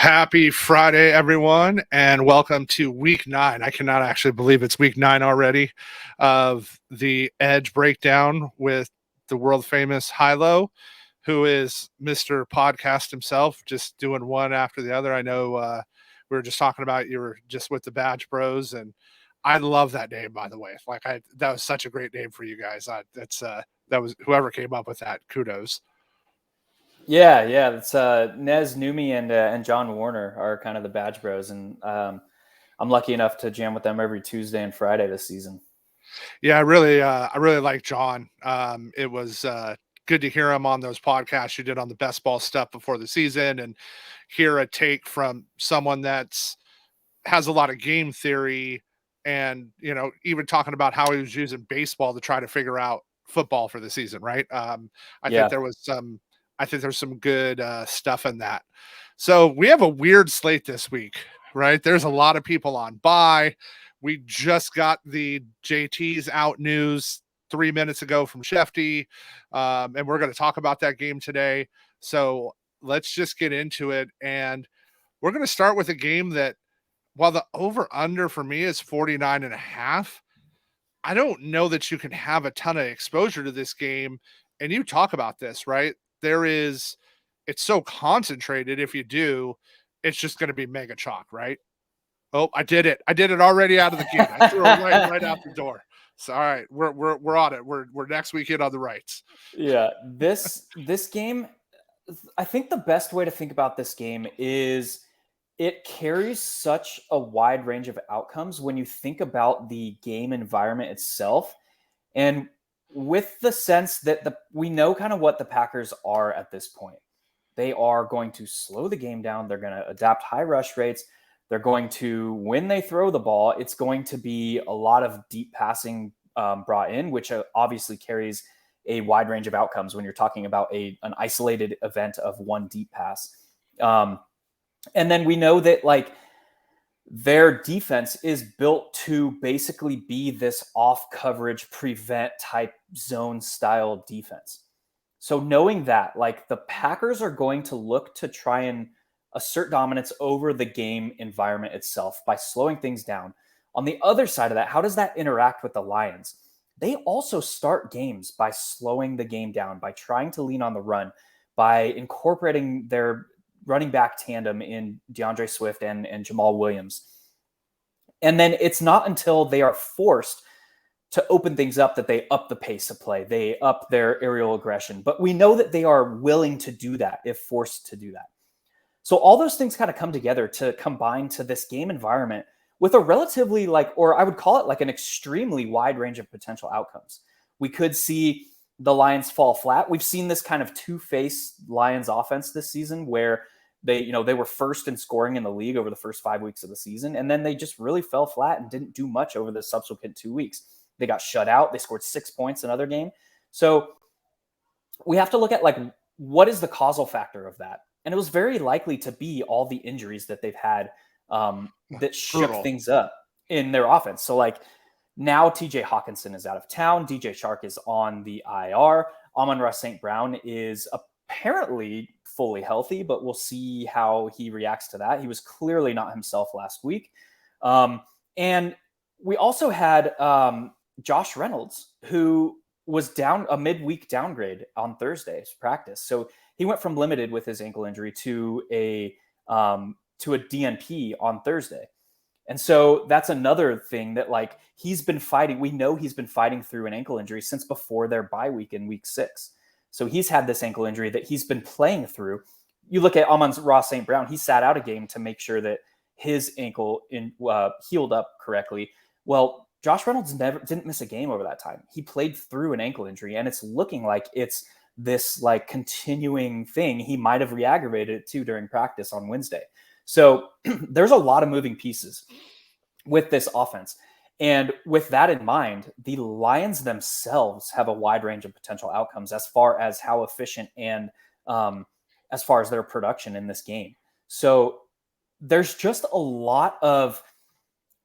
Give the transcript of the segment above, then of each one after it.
Happy Friday, everyone, and welcome to week 9. I cannot actually believe it's week 9 already of the Edge breakdown with the world famous Hilow, who is Mr. Podcast himself, just doing one after the other. I know we were just talking about you were just with the Badge Bros, and I love that name, by the way. That was such a great name for you guys. That was whoever came up with that. Kudos. Yeah. It's Nez Numi and John Warner are kind of the Badge Bros, and I'm lucky enough to jam with them every Tuesday and Friday this season. Yeah, I really like John. It was good to hear him on those podcasts you did on the best ball stuff before the season, and hear a take from someone that's has a lot of game theory, and even talking about how he was using baseball to try to figure out football for the season. Right? I think Yeah. there was some. I think there's some good stuff in that. So we have a weird slate this week, right? There's a lot of people on bye. We just got the JT's out news 3 minutes ago from Shefty, and we're going to talk about that game today. So let's just get into it. And we're going to start with a game that, while the over-under for me is 49.5, I don't know that you can have a ton of exposure to this game. And you talk about this, right? It's so concentrated. If you do, it's just going to be mega chalk, right? Oh, I did it already out of the gate. I threw it right out the door. So all right, we're on it. We're next weekend on the rights. Yeah. This game, I think the best way to think about this game is it carries such a wide range of outcomes when you think about the game environment itself, and with the sense that we know kind of what the Packers are at this point. They are going to slow the game down. They're going to adapt high rush rates. They're going to, when they throw the ball, it's going to be a lot of deep passing brought in, which obviously carries a wide range of outcomes when you're talking about an isolated event of one deep pass. And then we know that their defense is built to basically be this off coverage prevent type zone style defense. So knowing that, the Packers are going to look to try and assert dominance over the game environment itself by slowing things down. On the other side of that, how does that interact with the Lions? They also start games by slowing the game down, by trying to lean on the run, by incorporating their running back tandem in DeAndre Swift and Jamal Williams. And then it's not until they are forced to open things up that they up the pace of play. They up their aerial aggression. But we know that they are willing to do that if forced to do that. So all those things kind of come together to combine to this game environment with a relatively or I would call it an extremely wide range of potential outcomes. We could see the Lions fall flat. We've seen this kind of two-faced Lions offense this season where they were first in scoring in the league over the first 5 weeks of the season. And then they just really fell flat and didn't do much over the subsequent 2 weeks. They got shut out. They scored 6 points another game. So we have to look at what is the causal factor of that? And it was very likely to be all the injuries that they've had that shook things up in their offense. So now TJ Hawkinson is out of town. DJ Shark is on the IR. Amon-Ra St. Brown is apparently fully healthy, but we'll see how he reacts to that. He was clearly not himself last week. And we also had Josh Reynolds, who was down a midweek downgrade on Thursday's practice. So he went from limited with his ankle injury to a DNP on Thursday. And so that's another thing that he's been fighting. We know he's been fighting through an ankle injury since before their bye week in week 6. So he's had this ankle injury that he's been playing through. You look at Amon-Ra St. Brown, he sat out a game to make sure that his ankle healed up correctly. Well, Josh Reynolds didn't miss a game over that time. He played through an ankle injury, and it's looking like it's this continuing thing. He might have re-aggravated it too during practice on Wednesday. So there's a lot of moving pieces with this offense. And with that in mind, the Lions themselves have a wide range of potential outcomes as far as how efficient and as far as their production in this game. So there's just a lot of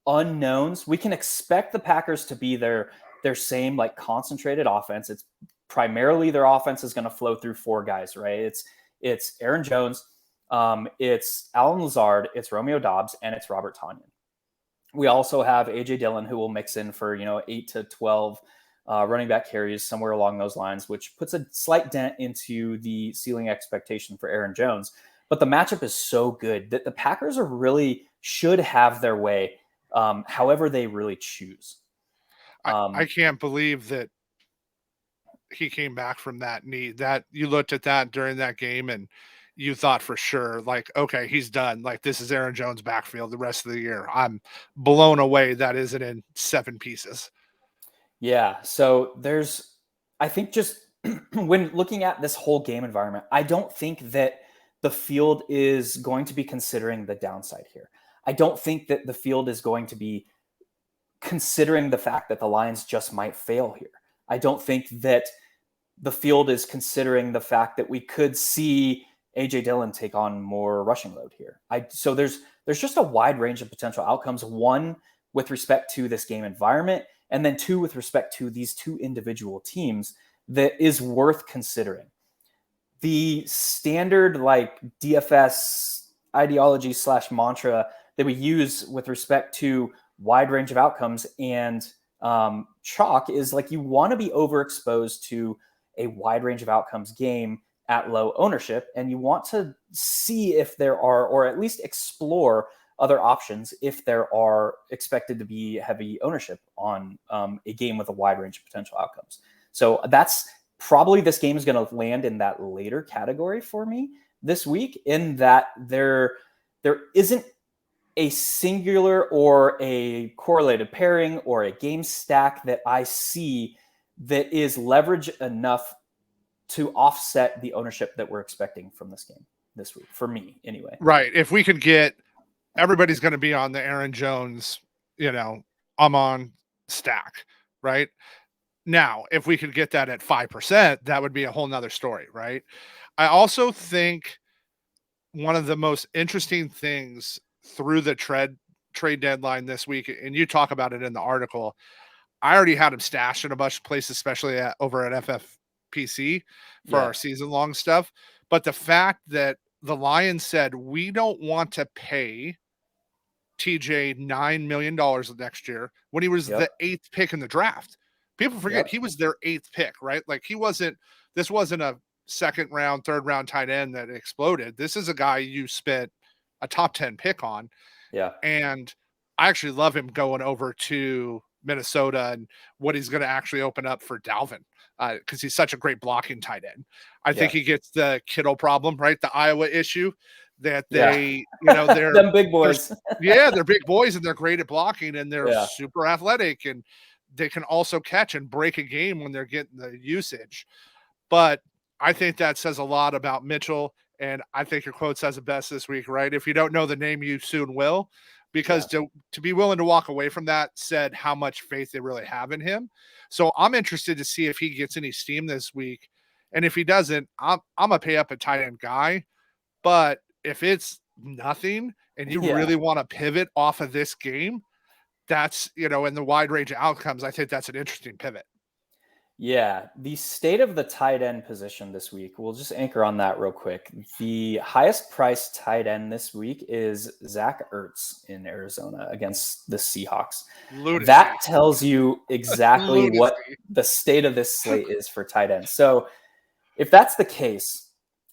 unknowns. We can expect the Packers to be their same concentrated offense. It's primarily their offense is going to flow through 4 guys, right? It's Aaron Jones, It's Alan Lazard, it's Romeo Dobbs, and it's Robert Tonyan. We also have A.J. Dillon, who will mix in for 8 to 12 running back carries, somewhere along those lines, which puts a slight dent into the ceiling expectation for Aaron Jones. But the matchup is so good that the Packers should have their way, however they really choose. I can't believe that he came back from that knee. That you looked at that during that game and you thought for sure, like, okay, he's done. Like, this is Aaron Jones' backfield the rest of the year. I'm blown away that isn't in 7 pieces. Yeah. So I think just when looking at this whole game environment, I don't think that the field is going to be considering the downside here. I don't think that the field is going to be considering the fact that the Lions just might fail here. I don't think that the field is considering the fact that we could see A.J. Dillon take on more rushing load here. So there's just a wide range of potential outcomes. One, with respect to this game environment, and then two, with respect to these two individual teams, that is worth considering. The standard like DFS ideology / mantra that we use with respect to wide range of outcomes and chalk is like you want to be overexposed to a wide range of outcomes game at low ownership, and you want to see if there are, or at least explore other options if there are expected to be heavy ownership on a game with a wide range of potential outcomes. So that's probably, this game is going to land in that later category for me this week, in that there isn't a singular or a correlated pairing or a game stack that I see that is leverage enough to offset the ownership that we're expecting from this game this week, for me anyway. Right. If we could get, everybody's going to be on the Aaron Jones, I'm on stack, right? Now, if we could get that at 5%, that would be a whole nother story, right? I also think one of the most interesting things through the trade deadline this week, and you talk about it in the article, I already had him stashed in a bunch of places, especially over at FFPC for our season-long stuff. But the fact that the Lions said, we don't want to pay TJ $9 million next year when he was the 8th pick in the draft. People forget he was their 8th pick, right? Like, this wasn't a second round, third round tight end that exploded. This is a guy you spent a top 10 pick on. Yeah. And I actually love him going over to Minnesota and what he's going to actually open up for Dalvin, because he's such a great blocking tight end. I think he gets the Kittle problem, right? The Iowa issue that they're them big boys. They're big boys and they're great at blocking and they're super athletic and they can also catch and break a game when they're getting the usage. But I think that says a lot about Mitchell, and I think your quote says it best this week, right? If you don't know the name, you soon will, because to be willing to walk away from that said how much faith they really have in him. So I'm interested to see if he gets any steam this week. And if he doesn't, I'm going to pay up a tight end guy. But if it's nothing and you really want to pivot off of this game, that's, in the wide range of outcomes, I think that's an interesting pivot. Yeah, the state of the tight end position this week, we'll just anchor on that real quick. The highest priced tight end this week is Zach Ertz in Arizona against the Seahawks. Lunacy. That tells you exactly what the state of this slate is for tight ends. So if that's the case,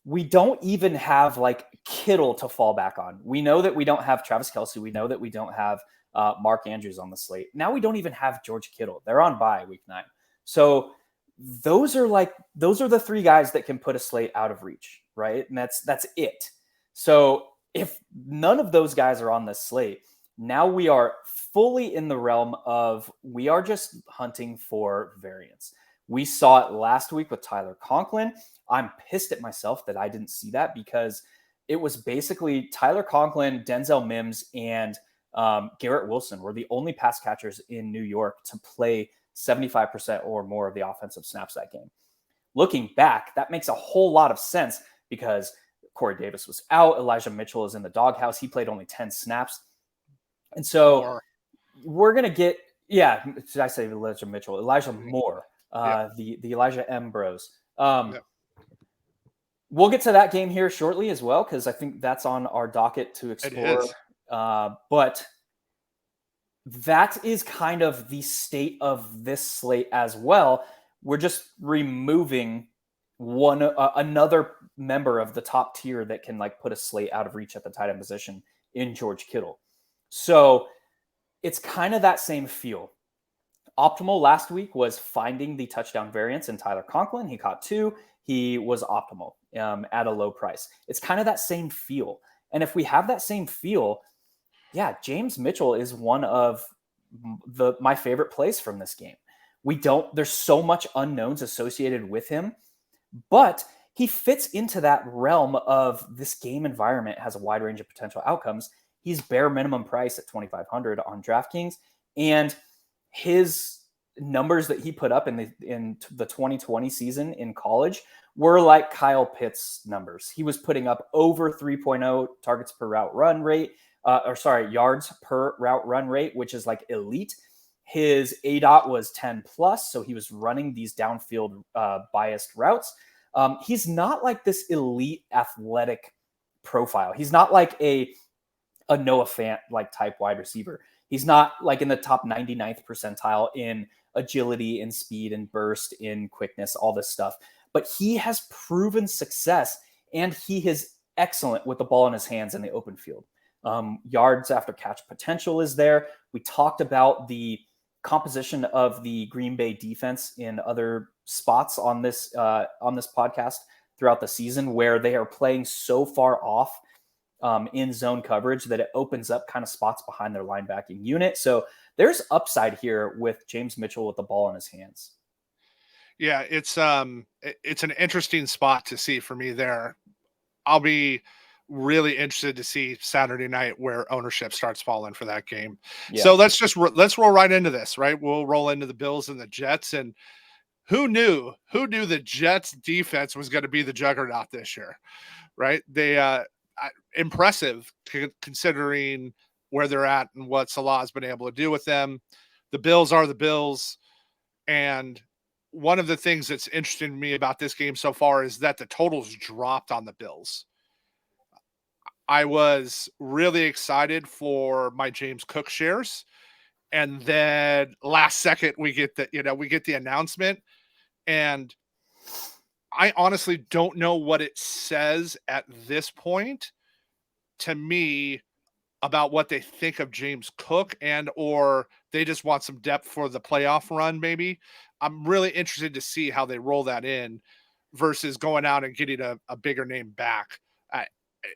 we don't even have like Kittle to fall back on. We know that we don't have Travis Kelce. We know that we don't have Mark Andrews on the slate. Now we don't even have George Kittle. They're on bye week 9. So those are the 3 guys that can put a slate out of reach, right? And that's it. So if none of those guys are on this slate, now we are fully in the realm of, we are just hunting for variance. We saw it last week with Tyler Conklin. I'm pissed at myself that I didn't see that, because it was basically Tyler Conklin, Denzel Mims, and Garrett Wilson were the only pass catchers in New York to play 75% or more of the offensive snaps that game. Looking back, that makes a whole lot of sense, because Corey Davis was out. Elijah Mitchell is in the doghouse. He played only 10 snaps. And so we're going to get, did I say Elijah Mitchell? Elijah Moore, the Elijah M. Bros. We'll get to that game here shortly as well, because I think that's on our docket to explore. But that is kind of the state of this slate as well. We're just removing another member of the top tier that can like put a slate out of reach at the tight end position in George Kittle. So it's kind of that same feel. Optimal last week was finding the touchdown variance in Tyler Conklin. He caught 2. He was optimal at a low price. It's kind of that same feel. And if we have that same feel, yeah, James Mitchell is one of my favorite plays from this game. There's so much unknowns associated with him, but he fits into that realm of this game environment, has a wide range of potential outcomes. He's bare minimum price at $2,500 on DraftKings, and his numbers that he put up in the 2020 season in college were like Kyle Pitts numbers. He was putting up over 3.0 targets per route run rate, yards per route run rate, which is like elite. His ADOT was 10 plus, so he was running these downfield biased routes. He's not like this elite athletic profile. He's not like a Noah Fant like type wide receiver. He's not like in the top 99th percentile in agility, in speed, in burst, in quickness, all this stuff. But he has proven success, and he is excellent with the ball in his hands in the open field. Yards after catch potential is there. We talked about the composition of the Green Bay defense in other spots on this podcast throughout the season, where they are playing so far off in zone coverage that it opens up kind of spots behind their linebacking unit. So there's upside here with James Mitchell with the ball in his hands. Yeah, it's an interesting spot to see for me there. I'll be really interested to see Saturday night where ownership starts falling for that game. Yeah. So let's roll right into this, right? We'll roll into the Bills and the Jets. And who knew the Jets defense was going to be the juggernaut this year, right? They impressive considering where they're at and what Salah's been able to do with them. The Bills are the Bills. And one of the things that's interesting to me about this game so far is that the totals dropped on the Bills. I was really excited for my James Cook shares. And then last second we get the announcement, and I honestly don't know what it says at this point to me about what they think of James Cook, and or they just want some depth for the playoff run. Maybe I'm really interested to see how they roll that in versus going out and getting a bigger name back.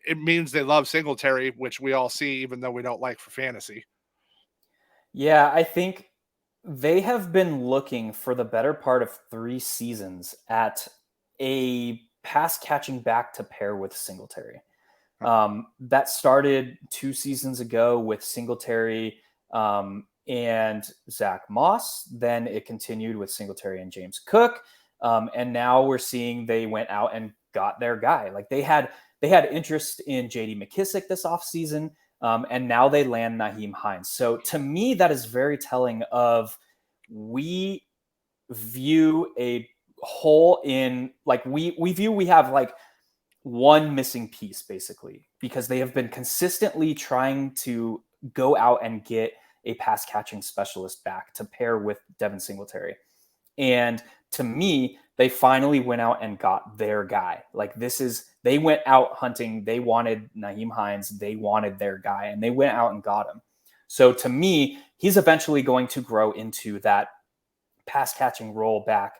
It means they love Singletary, which we all see, even though we don't like for fantasy. Yeah, I think they have been looking for the better part of 3 seasons at a pass catching back to pair with Singletary. That started 2 seasons ago with Singletary and Zach Moss. Then it continued with Singletary and James Cook. And now we're seeing they went out and got their guy. Like they had interest in J.D. McKissick this offseason, and now they land Nyheim Hines. So to me, that is very telling of we view a hole in like we have like one missing piece basically, because they have been consistently trying to go out and get a pass catching specialist back to pair with Devin Singletary. And to me, they finally went out and got their guy. Like they went out hunting. They wanted Nyheim Hines. They wanted their guy, and they went out and got him. So to me, he's eventually going to grow into that pass catching role back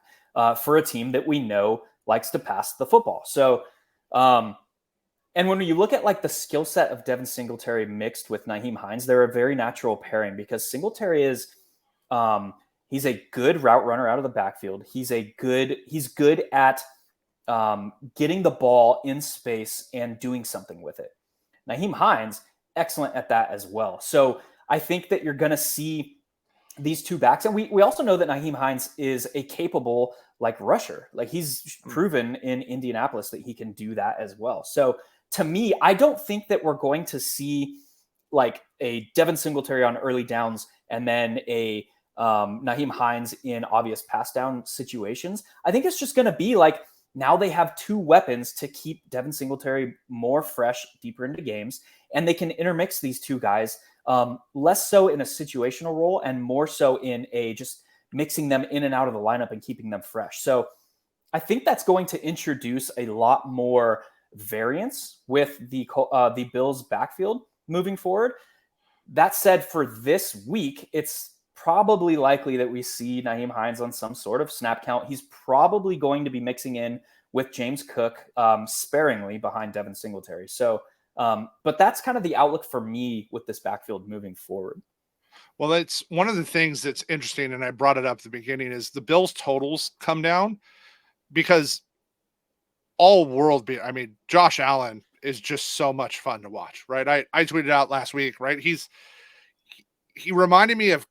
for a team that we know likes to pass the football. So, and when you look at like the skill set of Devin Singletary mixed with Nyheim Hines, they're a very natural pairing because Singletary is, he's a good route runner out of the backfield. He's good at getting the ball in space and doing something with it. Nyheim Hines, excellent at that as well. So I think that you're going to see these two backs. And we also know that Nyheim Hines is a capable like rusher. Like he's proven in Indianapolis that he can do that as well. So to me, I don't think that we're going to see like a Devin Singletary on early downs and then a Nyheim Hines in obvious pass down situations. I think it's just going to be like Now they have two weapons to keep Devin Singletary more fresh deeper into games, and they can intermix these two guys, less so in a situational role and more so in a just mixing them in and out of the lineup and keeping them fresh. So I think that's going to introduce a lot more variance with the Bills backfield moving forward. That said, for this week, it's probably likely that we see Nyheim Hines on some sort of snap count. He's probably going to be mixing in with James Cook sparingly behind Devin Singletary. So, but that's kind of the outlook for me with this backfield moving forward. Well, it's one of the things that's interesting, and I brought it up at the beginning, is the Bills totals come down because Josh Allen is just so much fun to watch, right? I tweeted out last week, right? He reminded me of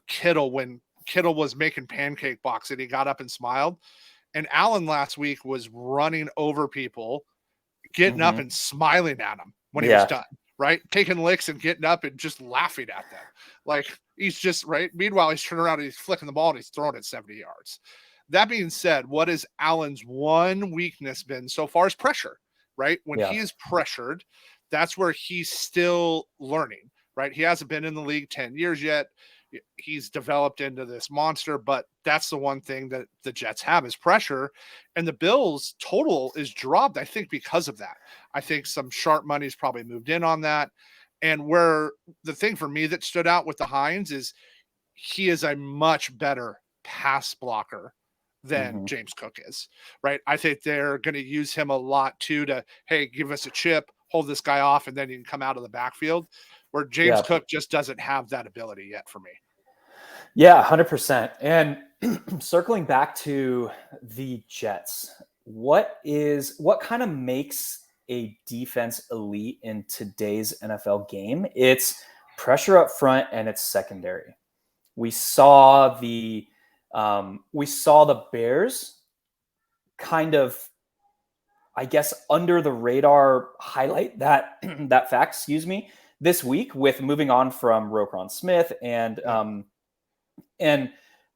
Kittle when Kittle was making pancake box and he got up and smiled. And Allen last week was running over people, getting up and smiling at them when he was done, right? Taking licks and getting up and just laughing at them. Like he's just right. Meanwhile, he's turning around and he's flicking the ball and he's throwing it 70 yards. That being said, what is Allen's one weakness been so far is pressure, right? When he is pressured, that's where he's still learning, right? He hasn't been in the league 10 years yet. He's developed into this monster, but that's the one thing that the Jets have is pressure. And the Bills total is dropped, I think, because of that. I think some sharp money's probably moved in on that. And where the thing for me that stood out with the Hines is he is a much better pass blocker than James Cook is, right? I think they're going to use him a lot too to, hey, give us a chip, hold this guy off, and then you can come out of the backfield, where James Cook just doesn't have that ability yet for me. Yeah, 100%. And circling back to the Jets, what kind of makes a defense elite in today's NFL game? It's pressure up front and it's secondary. We saw the Bears kind of, I guess, under the radar highlight that fact, this week with moving on from Roquan Smith and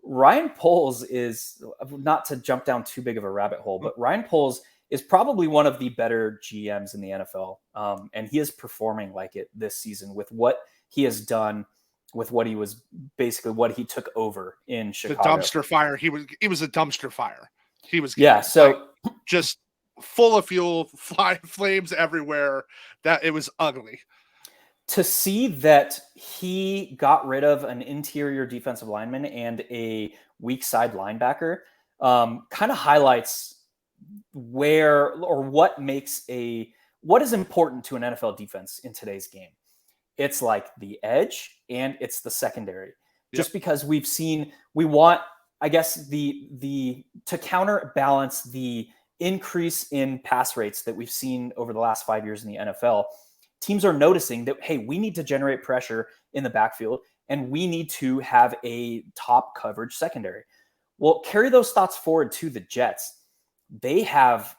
Ryan Poles is, not to jump down too big of a rabbit hole, but Ryan Poles is probably one of the better GMs in the NFL. And he is performing like it this season with what he has done, with what he took over in Chicago. The dumpster fire. He was a dumpster fire. He was just full of fuel, flames everywhere. That it was ugly. To see that he got rid of an interior defensive lineman and a weak side linebacker kind of highlights what is important to an NFL defense in today's game. It's like the edge and it's the secondary. Just because we want, I guess, to counterbalance the increase in pass rates that we've seen over the last 5 years in the NFL. Teams are noticing that, hey, we need to generate pressure in the backfield and we need to have a top coverage secondary. Well, carry those thoughts forward to the Jets. They have,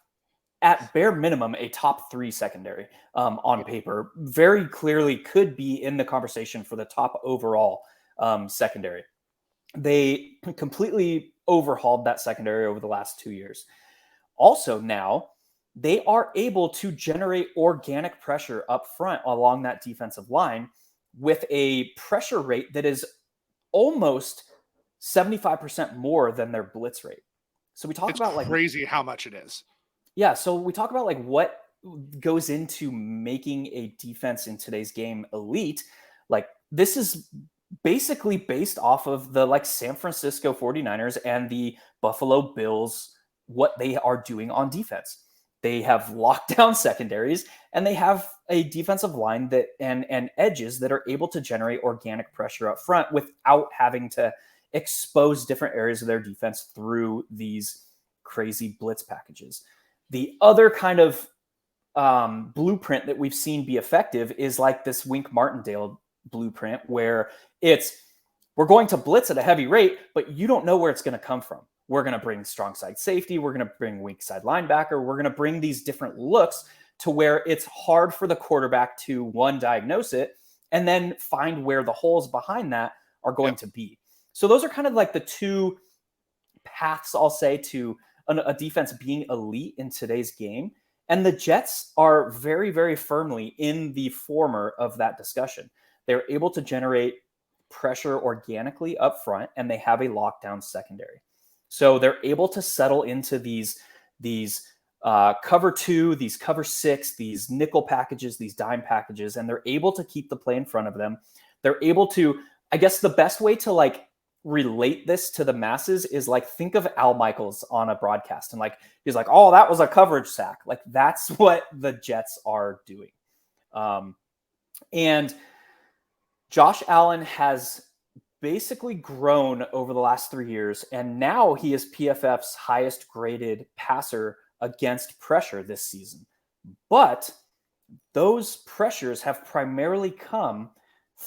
at bare minimum, a top 3 secondary on paper. Very clearly could be in the conversation for the top overall secondary. They completely overhauled that secondary over the last 2 years. Also now, they are able to generate organic pressure up front along that defensive line with a pressure rate that is almost 75% more than their blitz rate. So we talk about crazy how much it is. Yeah. So we talk about what goes into making a defense in today's game elite. This is basically based off of the San Francisco 49ers and the Buffalo Bills, what they are doing on defense. They have lockdown secondaries and they have a defensive line and edges that are able to generate organic pressure up front without having to expose different areas of their defense through these crazy blitz packages. The other kind of blueprint that we've seen be effective is this Wink Martindale blueprint where we're going to blitz at a heavy rate, but you don't know where it's going to come from. We're going to bring strong side safety. We're going to bring weak side linebacker. We're going to bring these different looks to where it's hard for the quarterback to, diagnose it, and then find where the holes behind that are going to be. So those are kind of the two paths, I'll say, to a defense being elite in today's game. And the Jets are very, very firmly in the former of that discussion. They're able to generate pressure organically up front, and they have a lockdown secondary. So they're able to settle into these cover 2, these cover 6, these nickel packages, these dime packages, and they're able to keep the play in front of them. They're able to, I guess the best way to like relate this to the masses is like, think of Al Michaels on a broadcast and like, he's like, oh, that was a coverage sack. Like that's what the Jets are doing. And Josh Allen has basically grown over the last 3 years, and now he is PFF's highest graded passer against pressure this season. But those pressures have primarily come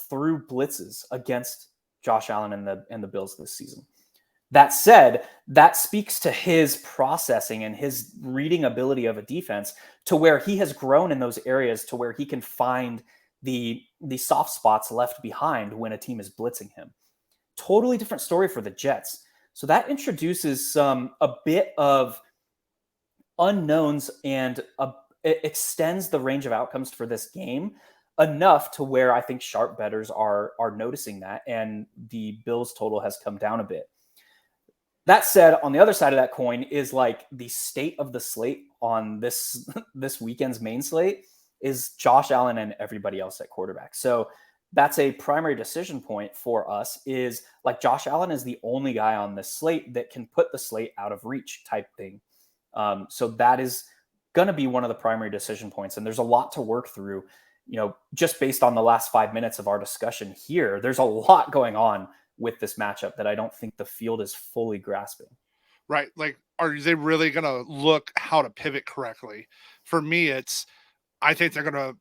through blitzes against Josh Allen and the Bills this season. That said, that speaks to his processing and his reading ability of a defense to where he has grown in those areas to where he can find the soft spots left behind when a team is blitzing him. Totally different story for the Jets. So that introduces a bit of unknowns and it extends the range of outcomes for this game enough to where I think sharp bettors are noticing that, and the Bills total has come down a bit. That said, on the other side of that coin is like the state of the slate on this weekend's main slate is Josh Allen and everybody else at quarterback. So that's a primary decision point for us, is like Josh Allen is the only guy on this slate that can put the slate out of reach type thing. So that is going to be one of the primary decision points. And there's a lot to work through, just based on the last 5 minutes of our discussion here. There's a lot going on with this matchup that I don't think the field is fully grasping. Right. Like, are they really going to look how to pivot correctly? For me, I think they're going to,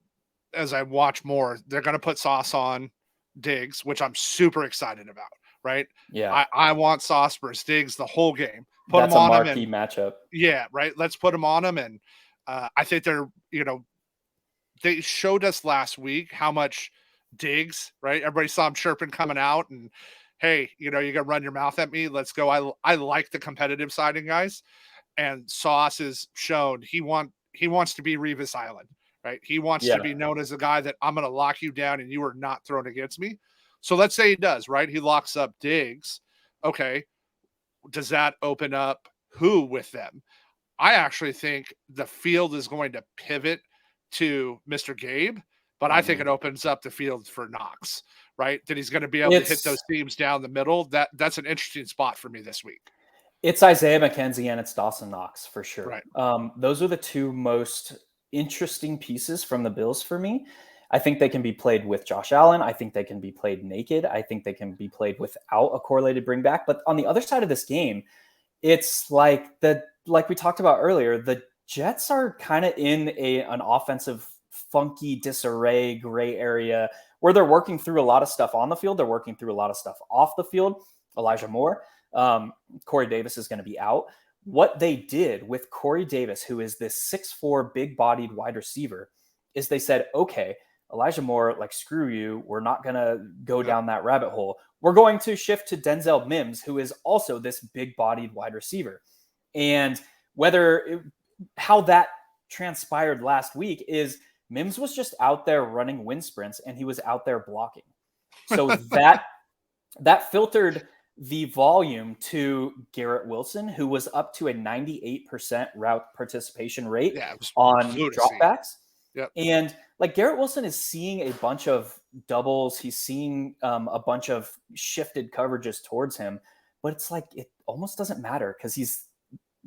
as I watch more, they're going to put Sauce on Diggs, which I'm super excited about. Right. Yeah. I want Sauce versus Diggs the whole game. That's a marquee matchup. Yeah. Right. Let's put him on him. And I think they showed us last week how much Diggs, right? Everybody saw him chirping coming out and, hey, you got to run your mouth at me. Let's go. I like the competitive side in guys. And Sauce has shown he wants to be Revis Island, right? He wants to be known as a guy that I'm going to lock you down and you are not thrown against me. So let's say he does, right? He locks up Diggs. Okay. Does that open up who with them? I actually think the field is going to pivot to Mr. Gabe, but I think it opens up the field for Knox, right? That he's going to be able to hit those teams down the middle. That's an interesting spot for me this week. It's Isaiah McKenzie and it's Dawson Knox for sure. Right. Those are the two most interesting pieces from the Bills for me. I think they can be played with Josh Allen. I think they can be played naked. I think they can be played without a correlated bringback. But on the other side of this game, it's like we talked about earlier, the Jets are kind of in an offensive funky disarray gray area where they're working through a lot of stuff on the field. They're working through a lot of stuff off the field. Elijah Moore, Corey Davis is going to be out. What they did with Corey Davis, who is this 6'4", big-bodied wide receiver, is they said, okay, Elijah Moore, like, screw you. We're not going to go down that rabbit hole. We're going to shift to Denzel Mims, who is also this big-bodied wide receiver. And how that transpired last week is Mims was just out there running wind sprints and he was out there blocking. So that filtered the volume to Garrett Wilson, who was up to a 98% route participation rate on dropbacks. Yep. And like Garrett Wilson is seeing a bunch of doubles. He's seeing a bunch of shifted coverages towards him, but it's like, it almost doesn't matter because he's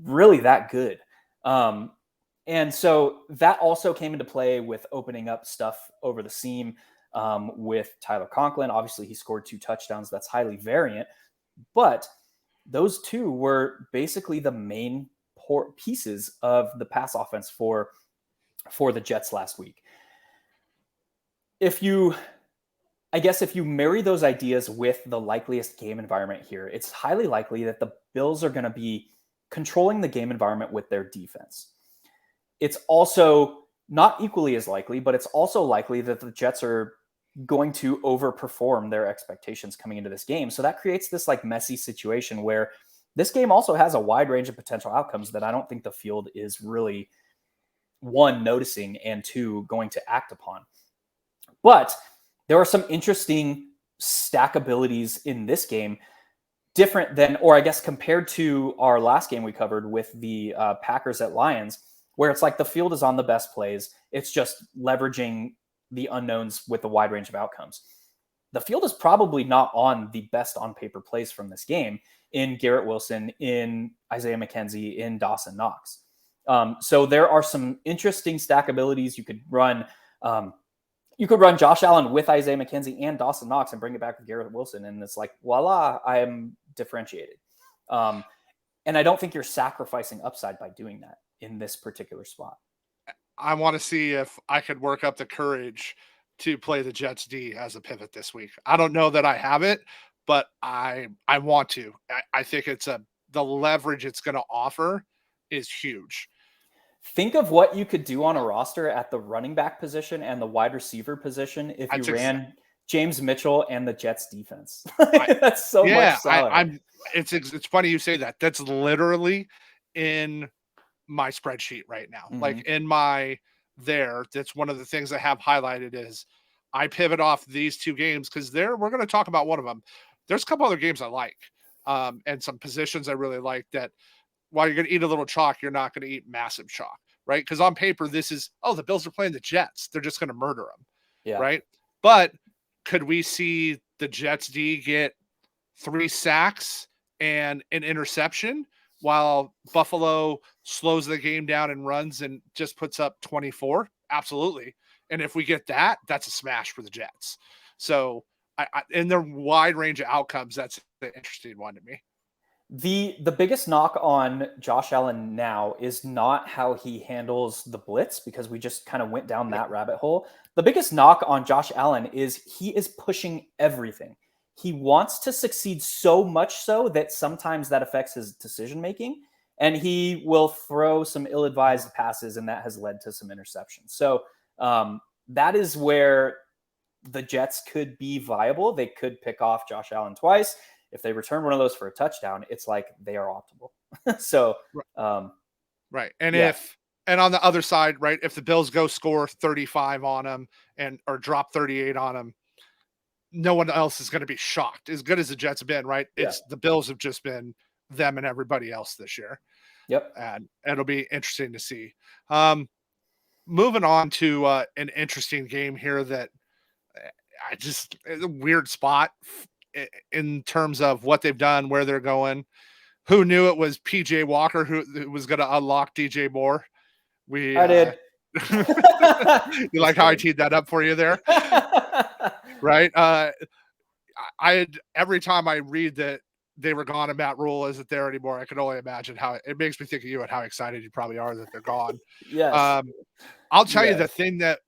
really that good. And so that also came into play with opening up stuff over the seam with Tyler Conklin. Obviously, he scored 2 touchdowns. That's highly variant. But those two were basically the main pieces of the pass offense for the Jets last week. If you marry those ideas with the likeliest game environment here, it's highly likely that the Bills are going to be controlling the game environment with their defense. It's also not equally as likely, but it's also likely that the Jets are going to overperform their expectations coming into this game. So that creates this like messy situation where this game also has a wide range of potential outcomes that I don't think the field is really, one, noticing, and two, going to act upon. But there are some interesting stackabilities in this game, different than, or I guess compared to our last game we covered with the Packers at Lions, where it's like the field is on the best plays. It's just leveraging the unknowns with a wide range of outcomes. The field is probably not on the best on paper plays from this game in Garrett Wilson, in Isaiah McKenzie, in Dawson Knox. So there are some interesting stackabilities. You could run Josh Allen with Isaiah McKenzie and Dawson Knox and bring it back with Garrett Wilson. And it's like, voila, I am differentiated. And I don't think you're sacrificing upside by doing that in this particular spot. I want to see if I could work up the courage to play the Jets D as a pivot this week. I don't know that I have it, but I want to. I think the leverage it's going to offer is huge. Think of what you could do on a roster at the running back position and the wide receiver position if you ran James Mitchell and the Jets defense. That's so much solid. It's funny you say that. That's literally in my spreadsheet right now. Mm-hmm. Like in that's one of the things I have highlighted is I pivot off these two games because we're going to talk about one of them. There's a couple other games I like and some positions I really like that while you're going to eat a little chalk, you're not going to eat massive chalk, right? Because on paper, this is, the Bills are playing the Jets. They're just going to murder them, yeah. Right? But could we see the Jets D get 3 sacks and an interception while Buffalo slows the game down and runs and just puts up 24? Absolutely. And if we get that, that's a smash for the Jets. So in their wide range of outcomes, that's the interesting one to me. The biggest knock on Josh Allen now is not how he handles the blitz, because we just kind of went down that rabbit hole. The biggest knock on Josh Allen is he is pushing everything. He wants to succeed so much so that sometimes that affects his decision-making, and he will throw some ill-advised passes, and that has led to some interceptions. So that is where the Jets could be viable. They could pick off Josh Allen twice. If they return one of those for a touchdown, it's like they are optimal. So, right. And on the other side, right, if the Bills go score 35 on them or drop 38 on them, no one else is going to be shocked. As good as the Jets have been, right? The Bills have just been them and everybody else this year. Yep. And it'll be interesting to see. Moving on to an interesting game here that it's a weird spot in terms of what they've done, where they're going. Who knew it was PJ Walker who was going to unlock DJ Moore? I did. You like how I teed that up for you there? Right. Every time I read that they were gone and Matt Rule isn't there anymore, I can only imagine how it makes me think of you and how excited you probably are that they're gone. Yes. I'll tell you the thing that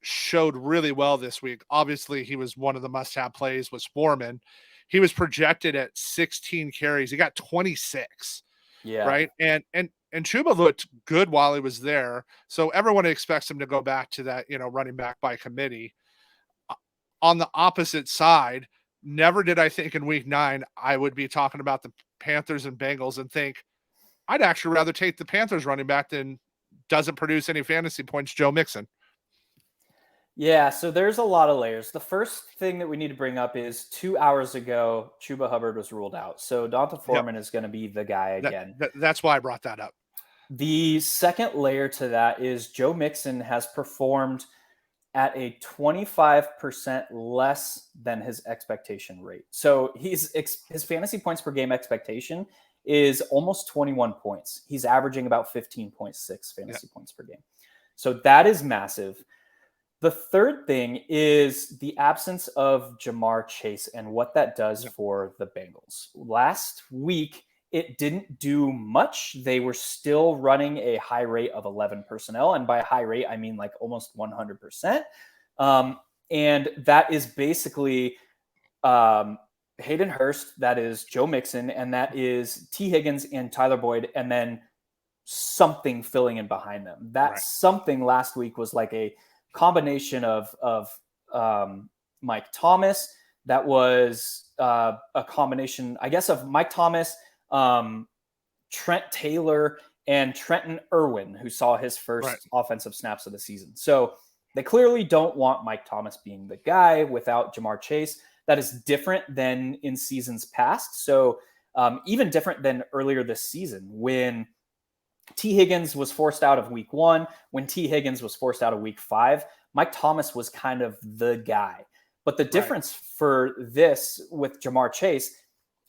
showed really well this week. Obviously, he was one of the must-have plays was Foreman. He was projected at 16 carries. He got 26. Yeah. Right. And Chuba looked good while he was there. So everyone expects him to go back to that, running back by committee. On the opposite side, never did I think in week 9 I would be talking about the Panthers and Bengals and think I'd actually rather take the Panthers running back than doesn't produce any fantasy points, Joe Mixon. Yeah, so there's a lot of layers. The first thing that we need to bring up is 2 hours ago, Chuba Hubbard was ruled out. So Donta Foreman is going to be the guy again. That's why I brought that up. The second layer to that is Joe Mixon has performed at a 25% less than his expectation rate. So his fantasy points per game expectation is almost 21 points. He's averaging about 15.6 fantasy points per game. So that is massive. The third thing is the absence of Jamar Chase and what that does for the Bengals. Last week, it didn't do much. They were still running a high rate of 11 personnel. And by high rate, I mean like almost 100%. And that is basically Hayden Hurst, that is Joe Mixon, and that is T. Higgins and Tyler Boyd, and then something filling in behind them. That something last week was like a combination of Mike Thomas, that was a combination, I guess, of Mike Thomas, Trent Taylor, and Trenton Irwin, who saw his first offensive snaps of the season. So they clearly don't want Mike Thomas being the guy without Jamar Chase. That is different than in seasons past. So even different than earlier this season when T. Higgins was forced out of week 1, when T. Higgins was forced out of week 5, Mike Thomas was kind of the guy. But the difference for this with Jamar Chase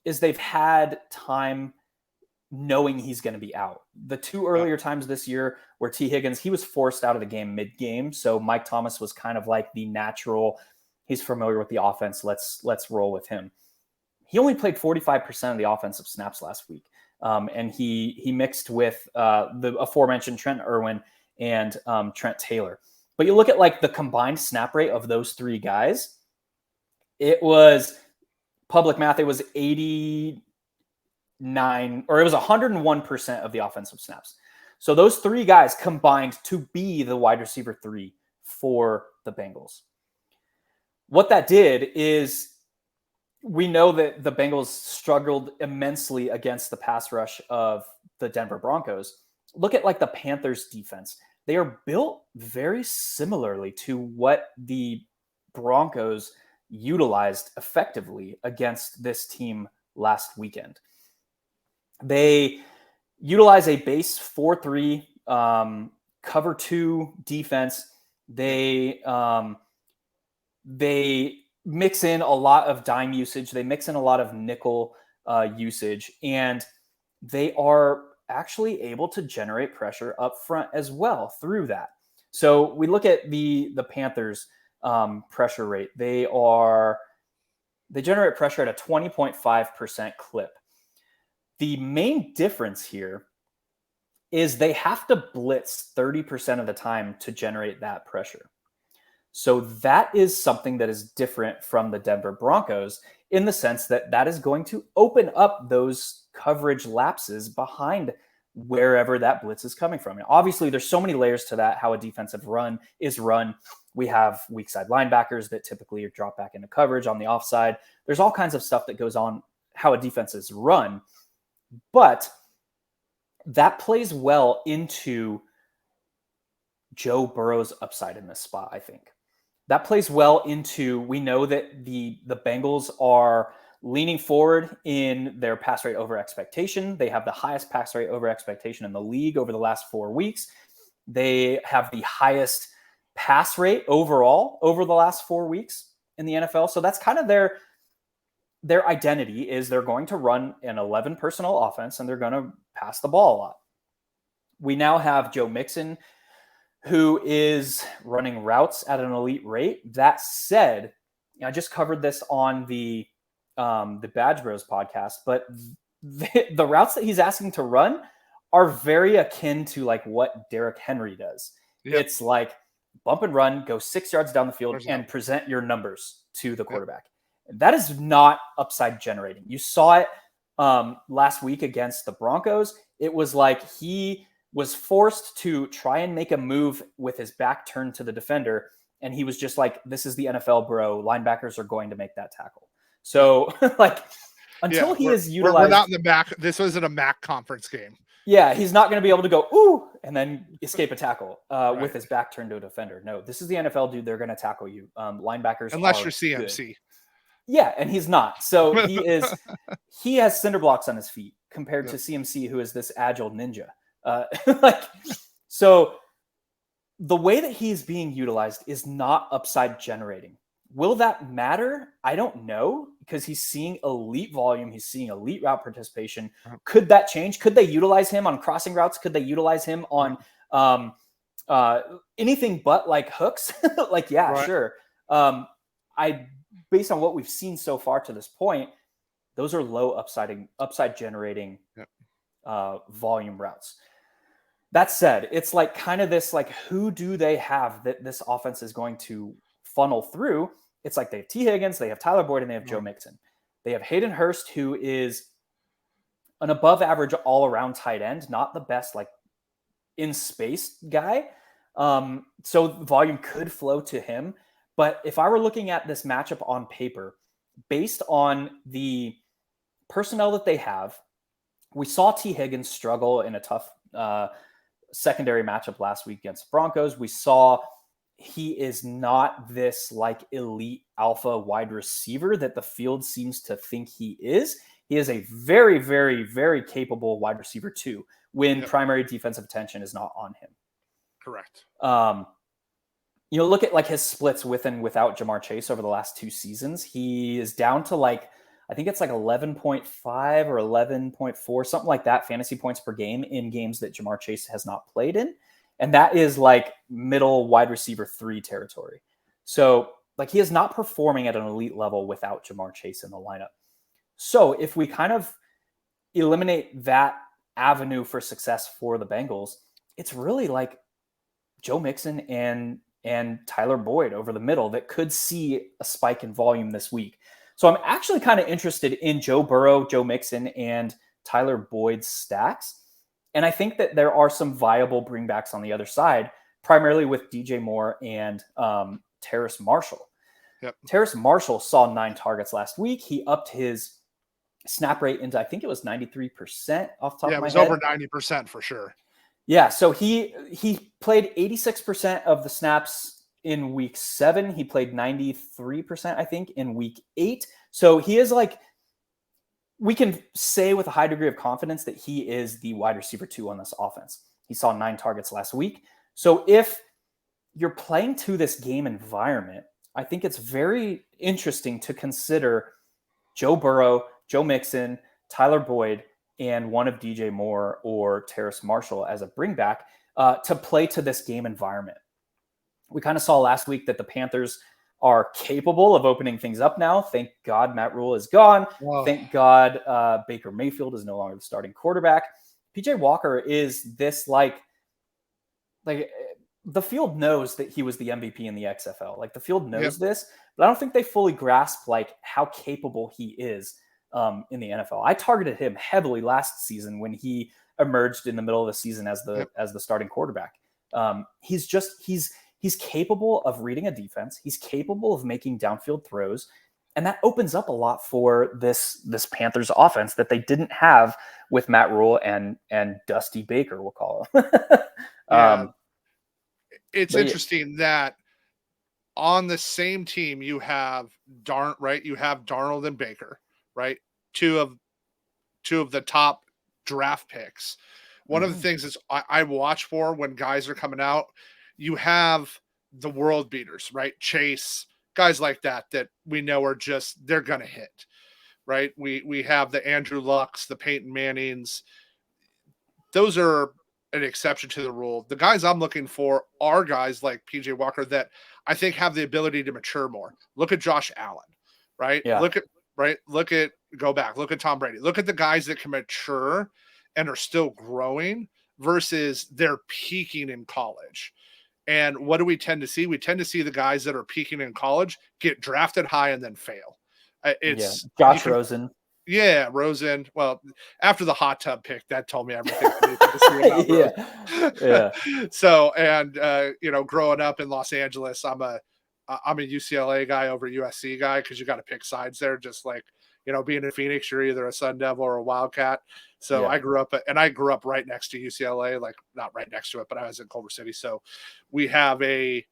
is they've had time knowing he's going to be out. The 2 earlier times this year where T. Higgins, he was forced out of the game mid-game. So Mike Thomas was kind of like the natural, he's familiar with the offense. Let's roll with him. He only played 45% of the offensive snaps last week. And he mixed with the aforementioned Trent Irwin and Trent Taylor. But you look at like the combined snap rate of those 3 guys, it was public math. It was 89, or it was 101% of the offensive snaps. So those 3 guys combined to be the wide receiver 3 for the Bengals. What that did is, we know that the Bengals struggled immensely against the pass rush of the Denver Broncos. Look at like the Panthers defense. They are built very similarly to what the Broncos utilized effectively against this team last weekend. They utilize a base 4-3 cover 2 defense. They mix in a lot of dime usage. They mix in a lot of nickel usage, and they are actually able to generate pressure up front as well through that. So we look at the Panthers pressure rate. They generate pressure at a 20.5% clip. The main difference here is they have to blitz 30% of the time to generate that pressure. So that is something that is different from the Denver Broncos in the sense that that is going to open up those coverage lapses behind wherever that blitz is coming from. And obviously, there's so many layers to that, how a defensive run is run. We have weak side linebackers that typically drop back into coverage on the offside. There's all kinds of stuff that goes on how a defense is run. But that plays well into Joe Burrow's upside in this spot, I think. That plays well into, we know that the Bengals are leaning forward in their pass rate over expectation. They have the highest pass rate over expectation in the league over the last 4 weeks. They have the highest pass rate overall over the last 4 weeks in the NFL. So that's kind of their identity, is they're going to run an 11 personnel offense and they're going to pass the ball a lot. We now have Joe Mixon, who is running routes at an elite rate. That said, I just covered this on the Badge Bros podcast, but the routes that he's asking to run are very akin to like what Derrick Henry does. Yep. It's like bump and run, go 6 yards down the field and present your numbers to the quarterback. Yep. That is not upside generating. You saw it last week against the Broncos. It was like he was forced to try and make a move with his back turned to the defender. And he was just like, this is the NFL, bro. Linebackers are going to make that tackle. So like until he is utilized. We're not in the MAC. This wasn't a MAC conference game. Yeah. He's not going to be able to go, ooh, and then escape a tackle with his back turned to a defender. No, this is the NFL, dude. They're going to tackle you. Linebackers. Unless you're CMC. Good. Yeah. And he's not. So he has cinder blocks on his feet compared to CMC, who is this agile ninja. So the way that he's being utilized is not upside generating. Will that matter? I don't know, because he's seeing elite volume. He's seeing elite route participation. Could that change? Could they utilize him on crossing routes? Could they utilize him on anything but like hooks? Sure. Based on what we've seen so far to this point, those are low upside generating volume routes. That said, it's like kind of this, like, who do they have that this offense is going to funnel through? It's like they have T. Higgins, they have Tyler Boyd, and they have Joe Mixon. They have Hayden Hurst, who is an above average all around tight end, not the best, like, in space guy. So volume could flow to him. But if I were looking at this matchup on paper, based on the personnel that they have. We saw T. Higgins struggle in a tough secondary matchup last week against the Broncos. We saw he is not this like elite alpha wide receiver that the field seems to think he is. He is a very, very, very capable wide receiver too, when primary defensive attention is not on him. Correct. Look at like his splits with and without Jamar Chase over the last 2 seasons. He is down to like, I think it's like 11.5 or 11.4, something like that, fantasy points per game in games that Jamar Chase has not played in. And that is like middle wide receiver 3 territory. So like he is not performing at an elite level without Jamar Chase in the lineup. So if we kind of eliminate that avenue for success for the Bengals, it's really like Joe Mixon and Tyler Boyd over the middle that could see a spike in volume this week. So I'm actually kind of interested in Joe Burrow, Joe Mixon, and Tyler Boyd's stacks. And I think that there are some viable bringbacks on the other side, primarily with DJ Moore and Terrace Marshall. Yep. Terrace Marshall saw 9 targets last week. He upped his snap rate into, I think it was 93% off the top of my head. Yeah, it was over 90% for sure. Yeah, so he played 86% of the snaps in week 7. He played 93%, I think, in week 8. So he is like, we can say with a high degree of confidence that he is the wide receiver 2 on this offense. He saw 9 targets last week. So if you're playing to this game environment, I think it's very interesting to consider Joe Burrow, Joe Mixon, Tyler Boyd, and one of DJ Moore or Terrace Marshall as a bringback to play to this game environment. We kind of saw last week that the Panthers are capable of opening things up now. Thank God Matt Rule is gone. Whoa. Thank God Baker Mayfield is no longer the starting quarterback. PJ Walker is this like the field knows that he was the MVP in the XFL. Like the field knows this, but I don't think they fully grasp like how capable he is in the NFL. I targeted him heavily last season when he emerged in the middle of the season as the starting quarterback. He's capable of reading a defense. He's capable of making downfield throws. And that opens up a lot for this Panthers offense that they didn't have with Matt Rule and Dusty Baker, we'll call him. It's interesting that on the same team you have You have Darnold and Baker, right? Two of the top draft picks. One of the things is I watch for when guys are coming out, you have the world beaters, right? Chase, guys like that we know are just, they're going to hit, right? We have the Andrew Lucks, the Peyton Mannings. Those are an exception to the rule. The guys I'm looking for are guys like PJ Walker that I think have the ability to mature more. Look at Josh Allen, right? Yeah. Look at Tom Brady. Look at the guys that can mature and are still growing versus they're peaking in college. And what do we tend to see? We tend to see the guys that are peaking in college get drafted high and then fail. Josh Rosen. Yeah, Rosen. Well, after the hot tub pick, that told me everything I needed to see about Rosen. So, and growing up in Los Angeles, I'm a UCLA guy over USC guy because you got to pick sides there. Just like being in Phoenix, you're either a Sun Devil or a Wildcat. So I grew up right next to UCLA, like not right next to it, but I was in Culver City. So I'm a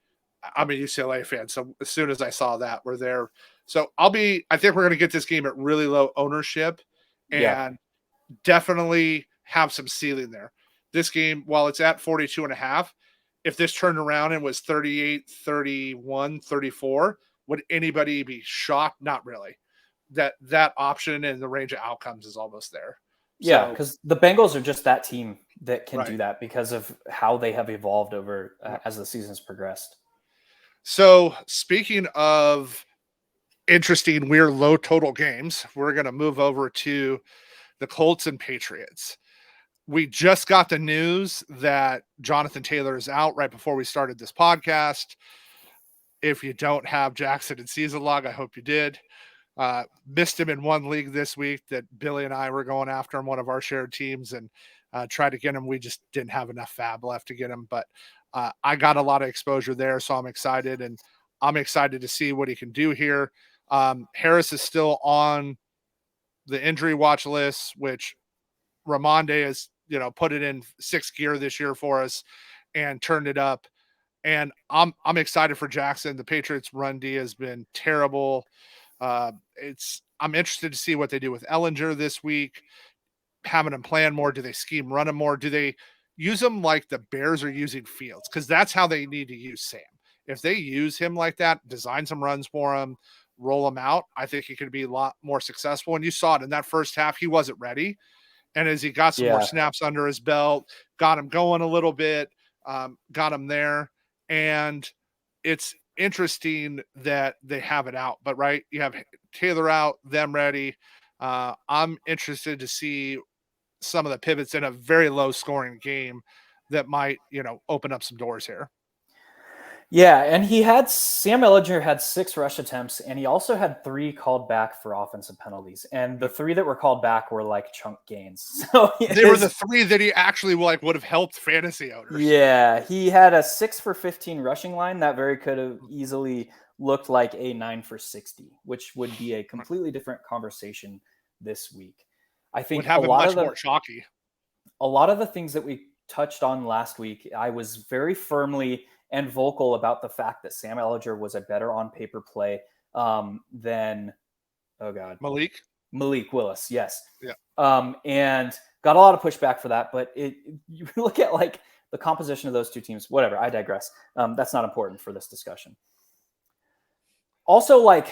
UCLA fan. So as soon as I saw that, we're there. So I think we're going to get this game at really low ownership and definitely have some ceiling there. This game, while it's at 42.5, if this turned around and was 38, 31, 34, would anybody be shocked? Not really. That option and the range of outcomes is almost there. Yeah, because the Bengals are just that team that can do that because of how they have evolved over as the season's progressed. So speaking of interesting, weird, low total games, we're going to move over to the Colts and Patriots. We just got the news that Jonathan Taylor is out right before we started this podcast. If you don't have Jackson in season log, I hope you did. Missed him in one league this week that Billy and I were going after him, one of our shared teams, and tried to get him. We just didn't have enough fab left to get him, but I got a lot of exposure there, so I'm excited, and I'm excited to see what he can do here. Harris is still on the injury watch list, which Ramonde has, put it in sixth gear this year for us and turned it up. And I'm excited for Jackson. The Patriots run D has been terrible. I'm interested to see what they do with Ellinger this week, having him plan more. Do they scheme run him more? Do they use him like the Bears are using Fields? Because that's how they need to use Sam. If they use him like that, design some runs for him, roll him out, I think he could be a lot more successful. And you saw it in that first half. He wasn't ready. And as he got some more snaps under his belt, got him going a little bit, got him there. And it's interesting that they have it out. But, right, you have Taylor out, them ready. I'm interested to see some of the pivots in a very low-scoring game that might, open up some doors here. Yeah, and Sam Ellinger had 6 rush attempts, and he also had 3 called back for offensive penalties. And the 3 that were called back were like chunk gains. So they were the 3 that he actually would have helped fantasy owners. Yeah, he had a 6 for 15 rushing line that very could have easily looked like a 9 for 60, which would be a completely different conversation this week. I think a lot more chalky. A lot of the things that we touched on last week, I was very firmly and vocal about the fact that Sam Ellinger was a better on paper play than Malik Willis. Yes. Yeah. And got a lot of pushback for that, but you look at like the composition of those two teams, whatever, I digress. That's not important for this discussion. Also, like,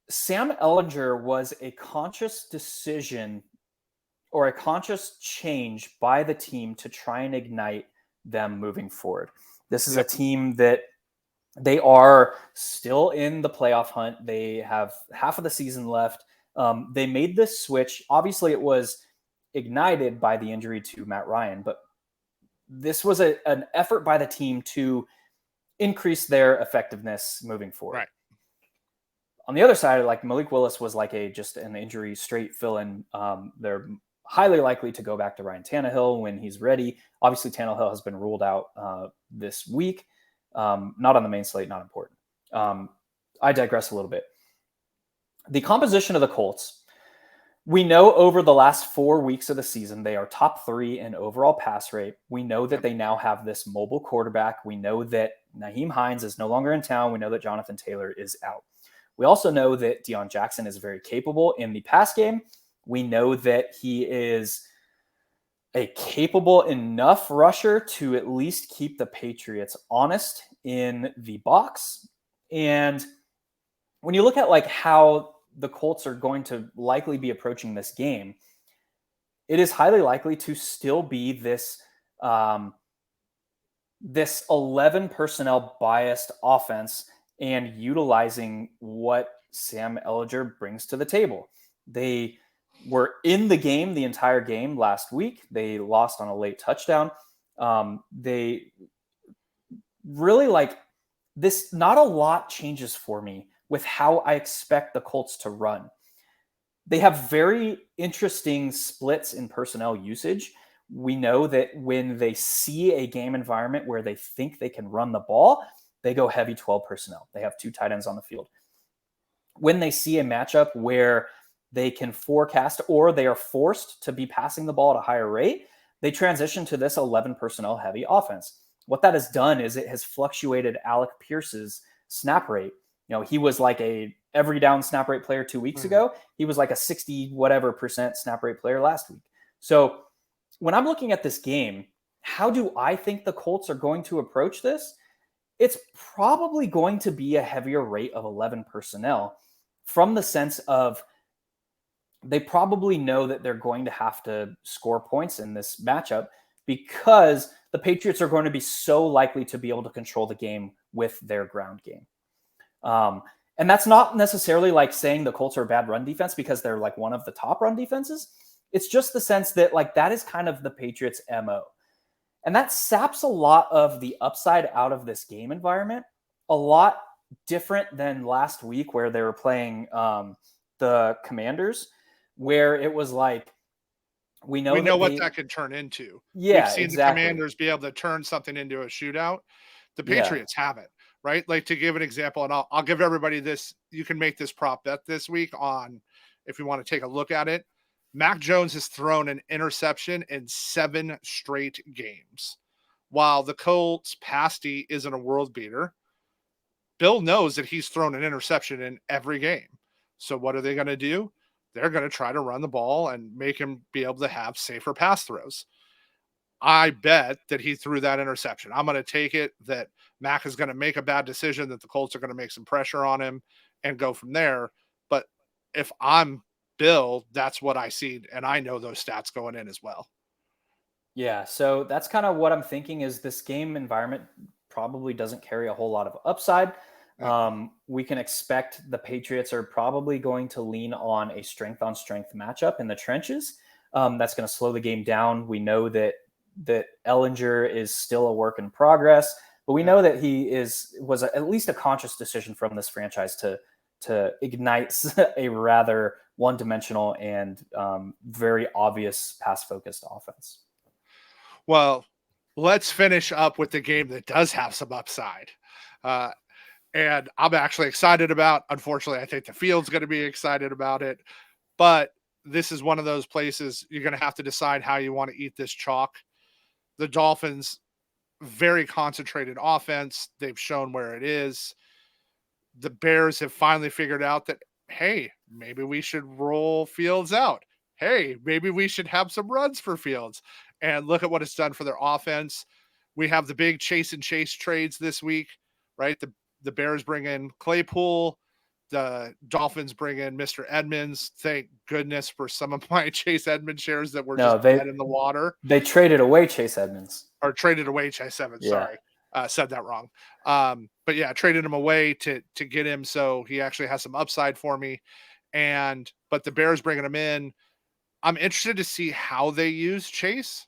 Sam Ellinger was a conscious decision or a conscious change by the team to try and ignite them moving forward. This is a team that they are still in the playoff hunt. They have half of the season left. They made this switch. Obviously, it was ignited by the injury to Matt Ryan, but this was an effort by the team to increase their effectiveness moving forward. Right. On the other side, like, Malik Willis was like just an injury straight fill-in. They're highly likely to go back to Ryan Tannehill when he's ready. Obviously, Tannehill has been ruled out this week. Not on the main slate, not important. I digress a little bit. The composition of the Colts, we know over the last 4 weeks of the season, they are top 3 in overall pass rate. We know that they now have this mobile quarterback. We know that Nyheim Hines is no longer in town. We know that Jonathan Taylor is out. We also know that Deion Jackson is very capable in the pass game. We know that he is a capable enough rusher to at least keep the Patriots honest in the box. And when you look at like how the Colts are going to likely be approaching this game, it is highly likely to still be this 11 personnel biased offense and utilizing what Sam Ellinger brings to the table. They were in the game the entire game last week. They lost on a late touchdown. They really like this. Not a lot changes for me with how I expect the Colts to run. They have very interesting splits in personnel usage. We know that when they see a game environment where they think they can run the ball, they go heavy 12 personnel. They have 2 tight ends on the field. When they see a matchup where they can forecast or they are forced to be passing the ball at a higher rate, they transition to this 11 personnel heavy offense. What that has done is it has fluctuated Alec Pierce's snap rate. He was like a every down snap rate player 2 weeks ago. He was like a 60 whatever percent snap rate player last week. So when I'm looking at this game, how do I think the Colts are going to approach this? It's probably going to be a heavier rate of 11 personnel from the sense of they probably know that they're going to have to score points in this matchup because the Patriots are going to be so likely to be able to control the game with their ground game. And that's not necessarily like saying the Colts are a bad run defense because they're like one of the top run defenses. It's just the sense that like that is kind of the Patriots' MO. And that saps a lot of the upside out of this game environment. A lot different than last week where they were playing the Commanders, where it was like, we know what that could turn into. Yeah, we've seen exactly. The Commanders be able to turn something into a shootout. The Patriots haven't, right? Like, to give an example, and I'll give everybody this. You can make this prop bet this week on, if you want to take a look at it. Mac Jones has thrown an interception in 7 straight games. While the Colts pasty isn't a world beater, Bill knows that he's thrown an interception in every game. So what are they going to do? They're going to try to run the ball and make him be able to have safer pass throws. I bet that he threw that interception. I'm going to take it that Mac is going to make a bad decision, that the Colts are going to make some pressure on him and go from there. But if I'm Bill, that's what I see. And I know those stats going in as well. Yeah. So that's kind of what I'm thinking, is this game environment probably doesn't carry a whole lot of upside. We can expect the Patriots are probably going to lean on a strength on strength matchup in the trenches. That's going to slow the game down. We know that Ellinger is still a work in progress, but we know that he was at least a conscious decision from this franchise to ignite a rather one-dimensional and very obvious pass-focused offense. Well, let's finish up with the game that does have some upside. And I'm actually excited about. Unfortunately, I think the field's going to be excited about it. But this is one of those places you're going to have to decide how you want to eat this chalk. The Dolphins, very concentrated offense. They've shown where it is. The Bears have finally figured out that, hey, maybe we should roll Fields out. Hey, maybe we should have some runs for Fields. And look at what it's done for their offense. We have the big chase and chase trades this week, right? The Bears bring in Claypool. The Dolphins bring in Mr. Edmonds. Thank goodness for some of my Chase Edmonds shares that were dead in the water. They traded away Chase Edmonds. Or traded away Chase Edmonds, sorry. Said that wrong. But yeah, traded him away to get him so he actually has some upside for me. But the Bears bringing him in. I'm interested to see how they use Chase.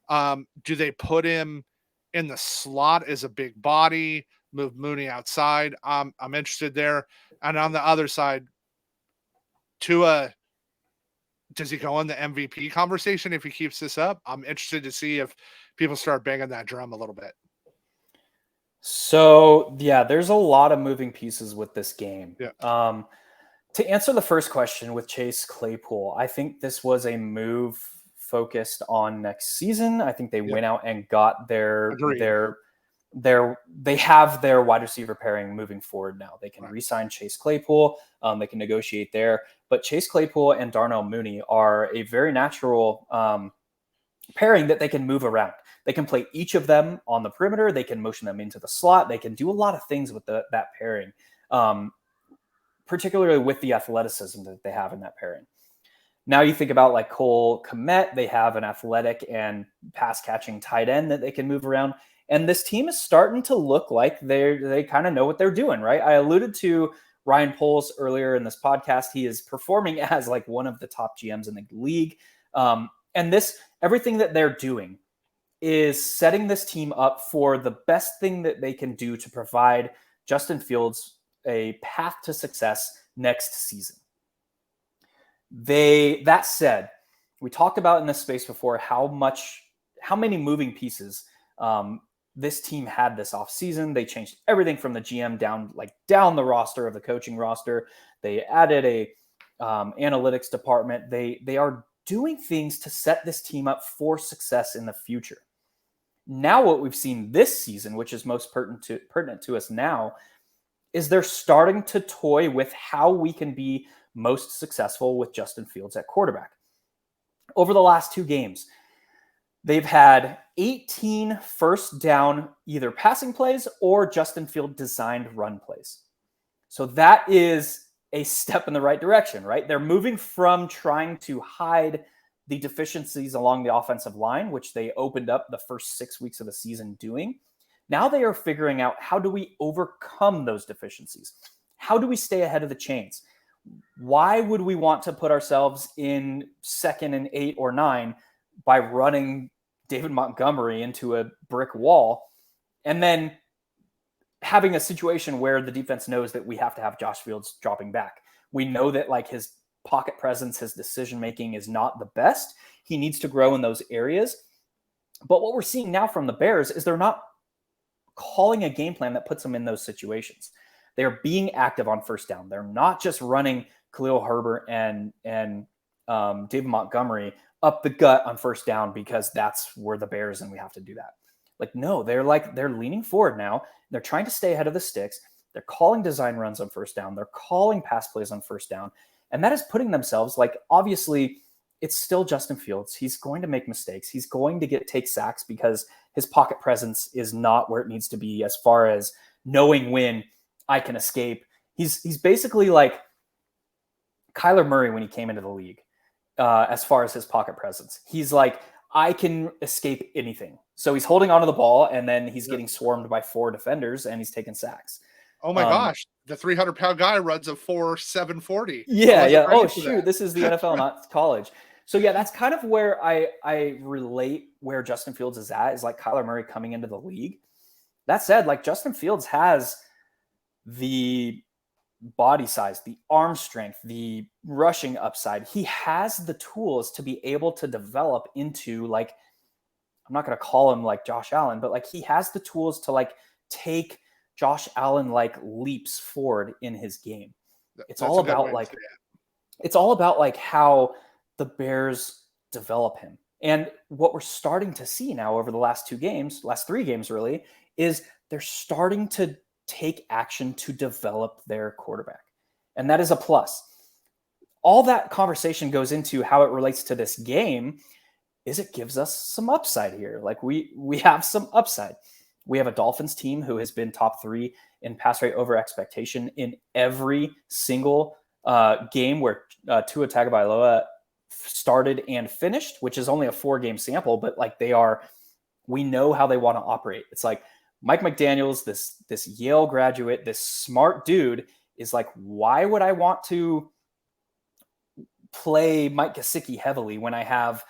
Do they put him in the slot as a big body, move Mooney outside? I'm interested there. And on the other side, Tua, does he go in the MVP conversation if he keeps this up? I'm interested to see if people start banging that drum a little bit. So, yeah, there's a lot of moving pieces with this game. Yeah. To answer the first question with Chase Claypool, I think this was a move focused on next season. I think they went out and got they have their wide receiver pairing moving forward now. They can re-sign Chase Claypool. They can negotiate there. But Chase Claypool and Darnell Mooney are a very natural pairing that they can move around. They can play each of them on the perimeter. They can motion them into the slot. They can do a lot of things with that pairing, particularly with the athleticism that they have in that pairing. Now you think about like Cole Kmet, they have an athletic and pass-catching tight end that they can move around. And this team is starting to look like they kind of know what they're doing, right? I alluded to Ryan Poles earlier in this podcast. He is performing as like one of the top GMs in the league. And everything that they're doing is setting this team up for the best thing that they can do to provide Justin Fields a path to success next season. That said, we talked about in this space before how many moving pieces this team had this offseason. They changed everything from the GM down the roster of the coaching roster. They added a analytics department. They are doing things to set this team up for success in the future. Now what we've seen this season, which is most pertinent to us now, is they're starting to toy with how we can be most successful with Justin Fields at quarterback. Over the last 2 games, they've had 18 first down either passing plays or Justin Field designed run plays. So that is a step in the right direction, right? They're moving from trying to hide the deficiencies along the offensive line, which they opened up the first 6 weeks of the season doing. Now they are figuring out, how do we overcome those deficiencies? How do we stay ahead of the chains? Why would we want to put ourselves in 2nd and 8 or 9 by running David Montgomery into a brick wall and then having a situation where the defense knows that we have to have Josh Fields dropping back? We know that like his pocket presence, his decision-making is not the best. He needs to grow in those areas. But what we're seeing now from the Bears is they're not calling a game plan that puts them in those situations. They're being active on first down. They're not just running Khalil Herbert and David Montgomery up the gut on first down because that's where the Bears and we have to do that. Like, no, they're leaning forward now. They're trying to stay ahead of the sticks. They're calling design runs on first down. They're calling pass plays on first down. And that is putting themselves, like, obviously it's still Justin Fields. He's going to make mistakes. He's going to take sacks because his pocket presence is not where it needs to be as far as knowing when I can escape. He's basically like Kyler Murray when he came into the league as far as his pocket presence. He's like, I can escape anything. So he's holding onto the ball, and then he's getting swarmed by 4 defenders, and he's taking sacks. Oh my gosh. The 300-pound guy runs a 4.740. Yeah. Oh, shoot. This is the NFL, not college. So, yeah, that's kind of where I relate where Justin Fields is at, is like Kyler Murray coming into the league. That said, like, Justin Fields has the body size, the arm strength, the rushing upside. He has the tools to be able to develop into, like, I'm not going to call him like Josh Allen, but like he has the tools to like take Josh Allen like leaps forward in his game. It's all about like how the Bears develop him. And what we're starting to see now over the last 3 games really, is they're starting to take action to develop their quarterback. And that is a plus. All that conversation goes into how it relates to this game is it gives us some upside here. Like we have some upside. We have a Dolphins team who has been top 3 in pass rate over expectation in every single game where Tua Tagovailoa started and finished, which is only a 4-game sample, but like we know how they want to operate. It's like Mike McDaniels, this Yale graduate, this smart dude is like, why would I want to play Mike Gesicki heavily when I have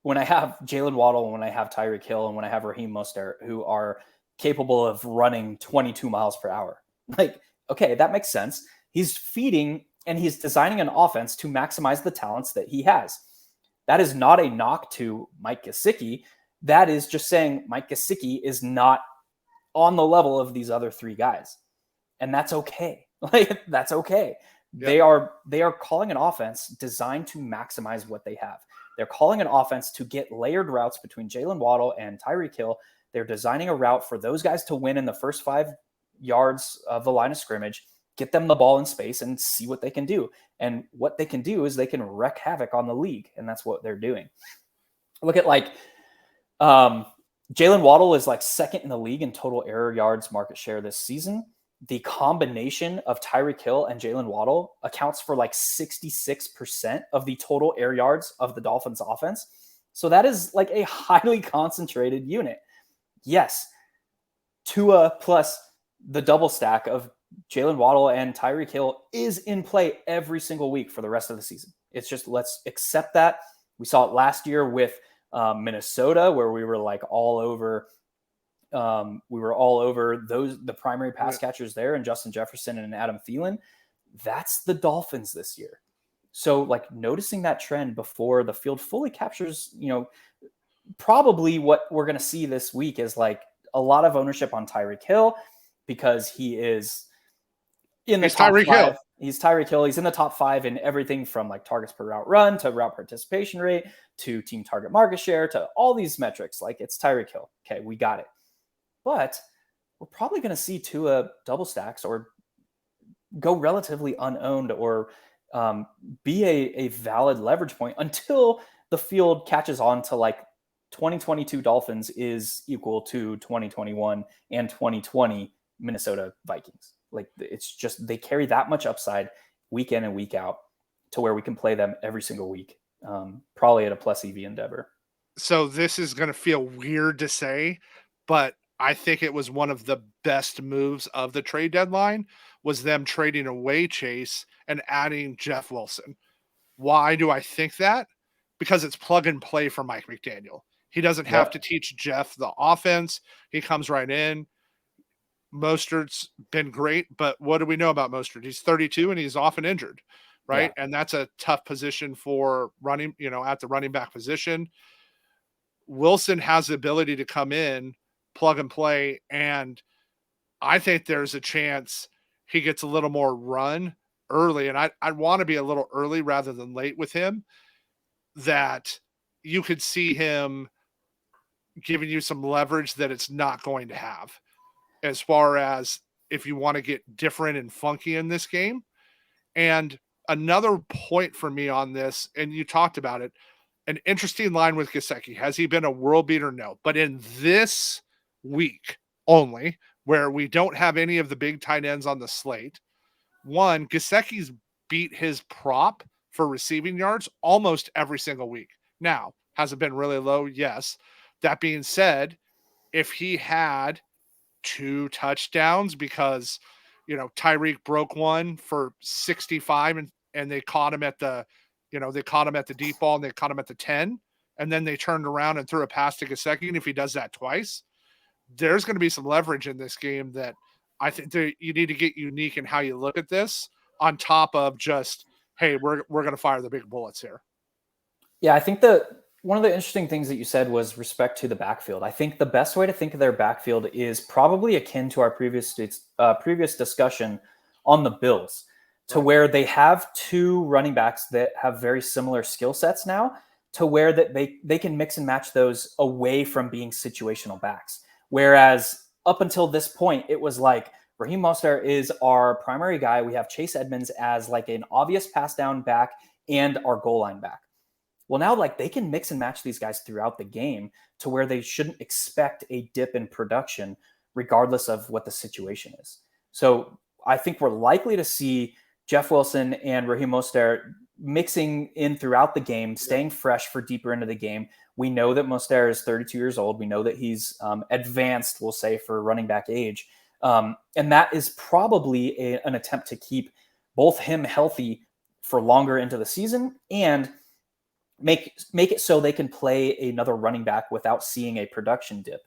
Jalen Waddle, when I have Tyreek Hill, and when I have Raheem Mostert, who are capable of running 22 miles per hour? Like, okay, that makes sense. He's feeding and he's designing an offense to maximize the talents that he has. That is not a knock to Mike Gesicki. That is just saying Mike Gesicki is not on the level of these other 3 guys. And that's okay. Like, that's okay. Yep. They are calling an offense designed to maximize what they have. They're calling an offense to get layered routes between Jalen Waddle and Tyreek Hill. They're designing a route for those guys to win in the first 5 yards of the line of scrimmage, get them the ball in space and see what they can do. And what they can do is they can wreak havoc on the league. And that's what they're doing. Look at like Jalen Waddle is like 2nd in the league in total air yards market share this season. The combination of Tyreek Hill and Jalen Waddle accounts for like 66% of the total air yards of the Dolphins offense. So that is like a highly concentrated unit. Yes, Tua plus the double stack of Jalen Waddle and Tyreek Hill is in play every single week for the rest of the season. It's just, let's accept that. We saw it last year with Minnesota, where we were like all over the primary pass catchers there, and Justin Jefferson and Adam Thielen. That's the Dolphins this year. So like noticing that trend before the field fully captures, probably what we're going to see this week is like a lot of ownership on Tyreek Hill because he is in the top 5. He's Tyreek Hill. He's in the top 5 in everything from like targets per route run to route participation rate to team target market share to all these metrics. Like, it's Tyreek Hill. Okay, we got it. But we're probably going to see Tua double stacks or go relatively unowned or be a valid leverage point until the field catches on to like 2022 Dolphins is equal to 2021 and 2020 Minnesota Vikings. Like, it's just, they carry that much upside week in and week out to where we can play them every single week, probably at a plus EV endeavor. So this is going to feel weird to say, but I think it was one of the best moves of the trade deadline was them trading away Chase and adding Jeff Wilson. Why do I think that? Because it's plug and play for Mike McDaniel. He doesn't have to teach Jeff the offense. He comes right in. Mostert's been great, but what do we know about Mostert? He's 32 and he's often injured, right? Yeah. And that's a tough position for running, at the running back position. Wilson has the ability to come in, plug and play. And I think there's a chance he gets a little more run early. And I'd want to be a little early rather than late with him, that you could see him giving you some leverage that it's not going to have, as far as if you want to get different and funky in this game. And another point for me on this, and you talked about it, an interesting line with Gesicki. Has he been a world beater? No. But in this week only, where we don't have any of the big tight ends on the slate, one, Gesicki's beat his prop for receiving yards almost every single week. Now, has it been really low? Yes. That being said, if he had 2 touchdowns because, Tyreek broke one for 65 and they caught him at the, they caught him at the deep ball and they caught him at the 10, and then they turned around and threw a pass to Gesicki. And if he does that twice, there's going to be some leverage in this game that I think you need to get unique in how you look at this, on top of just, hey, we're going to fire the big bullets here. Yeah, I think one of the interesting things that you said was respect to the backfield. I think the best way to think of their backfield is probably akin to our previous discussion on the Bills, to where they have 2 running backs that have very similar skill sets now, to where that they can mix and match those away from being situational backs. Whereas up until this point, it was like Raheem Mostert is our primary guy. We have Chase Edmonds as like an obvious pass down back and our goal line back. Well, now like they can mix and match these guys throughout the game to where they shouldn't expect a dip in production regardless of what the situation is. So I think we're likely to see Jeff Wilson and Raheem Mostert mixing in throughout the game, staying fresh for deeper into the game. We know that Mostert is 32 years old. We know that he's advanced, we'll say, for running back age. And that is probably an attempt to keep both him healthy for longer into the season and make it so they can play another running back without seeing a production dip,